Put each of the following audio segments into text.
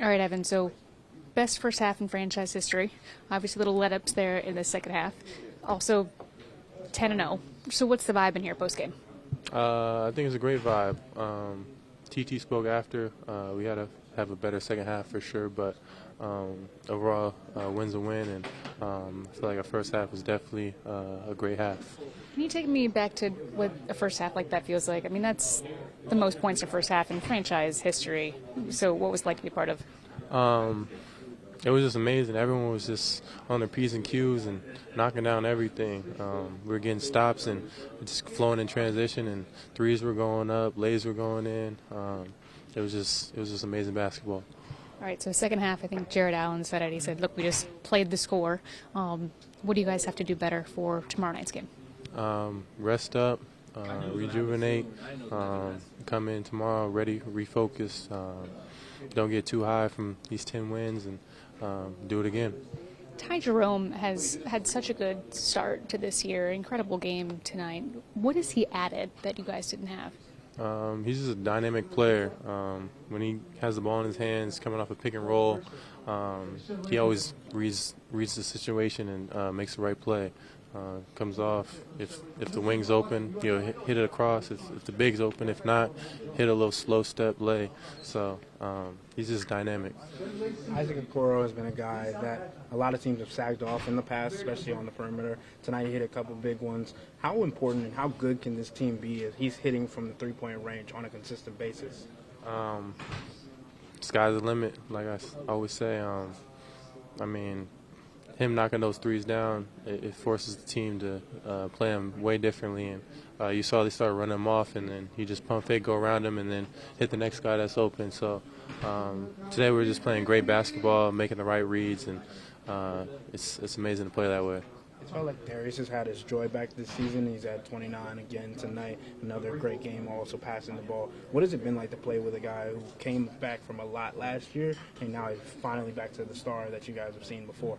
All right, Evan. So, best first half in franchise history. Obviously, little let-ups there in the second half. Also, 10-0. So, what's the vibe in here post game? I think it's a great vibe. TT spoke after. We had to have a better second half for sure, but overall, win's a win, and I feel like our first half was definitely a great half. Can you take me back to what a first half like that feels like? I mean, that's the most points in first half in franchise history. So, what was it like to be part of? It was just amazing. Everyone was just on their P's and Q's and knocking down everything. We were getting stops and just flowing in transition, and threes were going up, lays were going in. It was just amazing basketball. All right, so second half, I think Jared Allen said it. He said, look, we just played the score. What do you guys have to do better for tomorrow night's game? Rest up, rejuvenate, come in tomorrow ready, refocus. Don't get too high from these 10 wins, and do it again. Ty Jerome has had such a good start to this year. Incredible game tonight. What has he added that you guys didn't have? He's just a dynamic player. When he has the ball in his hands, coming off a pick and roll, he always reads the situation and makes the right play. Comes off. If the wing's open, he'll hit it across. If the big's open, if not, hit a little slow step lay. So he's just dynamic. Isaac Okoro has been a guy that a lot of teams have sagged off in the past, especially on the perimeter. Tonight he hit a couple big ones. How important and how good can this team be if he's hitting from the three-point range on a consistent basis? Sky's the limit, like I always say. Him knocking those threes down, it forces the team to play him way differently. And you saw they started running him off, and then he just pump fake, go around him, and then hit the next guy that's open. So today we were just playing great basketball, making the right reads, and it's amazing to play that way. It felt like Darius has had his joy back this season. He's at 29 again tonight. Another great game, also passing the ball. What has it been like to play with a guy who came back from a lot last year, and now he's finally back to the star that you guys have seen before?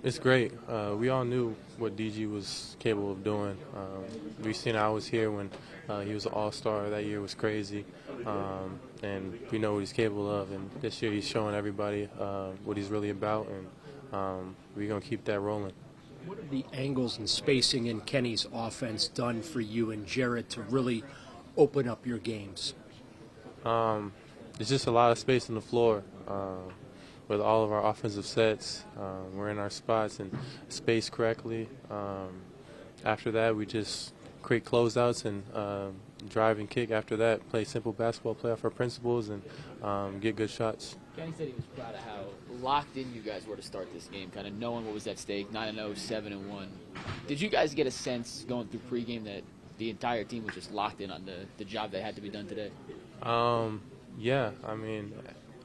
It's great. We all knew what DG was capable of doing. We seen I was here when he was an all-star. That year was crazy. And we know what he's capable of. And this year he's showing everybody what he's really about. And we're going to keep that rolling. What have the angles and spacing in Kenny's offense done for you and Jared to really open up your games? There's just a lot of space on the floor. With all of our offensive sets, we're in our spots and space correctly. After that, we just create closeouts and drive and kick. After that, play simple basketball, play off our principles, and get good shots. Kenny said he was proud of how locked in you guys were to start this game, kind of knowing what was at stake, 9-0, 7-1. Did you guys get a sense going through pregame that the entire team was just locked in on the job that had to be done today? Yeah,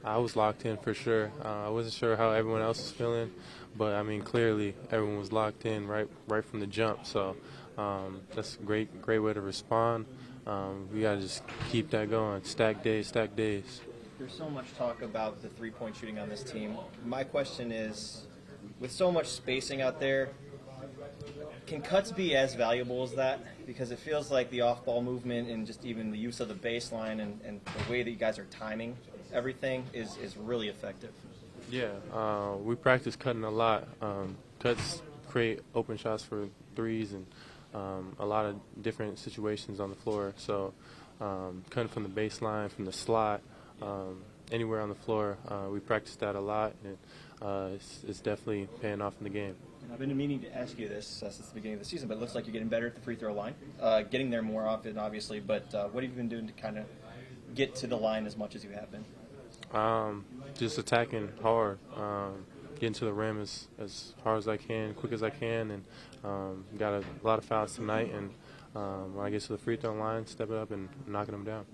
I was locked in for sure. I wasn't sure how everyone else was feeling, but clearly everyone was locked in right from the jump. So that's a great way to respond. We gotta just keep that going. Stack days. There's so much talk about the three-point shooting on this team. My question is, with so much spacing out there, can cuts be as valuable as that? Because it feels like the off-ball movement and just even the use of the baseline and the way that you guys are timing everything is really effective. Yeah, we practice cutting a lot. Cuts create open shots for threes and a lot of different situations on the floor. So cutting from the baseline, from the slot, anywhere on the floor, we practice that a lot, and it's definitely paying off in the game. And I've been meaning to ask you this since the beginning of the season, but it looks like you're getting better at the free throw line, getting there more often, obviously. But what have you been doing to kind of get to the line as much as you have been? Just attacking hard, getting to the rim as hard as I can, quick as I can, and got a lot of fouls tonight. And when I get to the free throw line, step it up and knocking them down.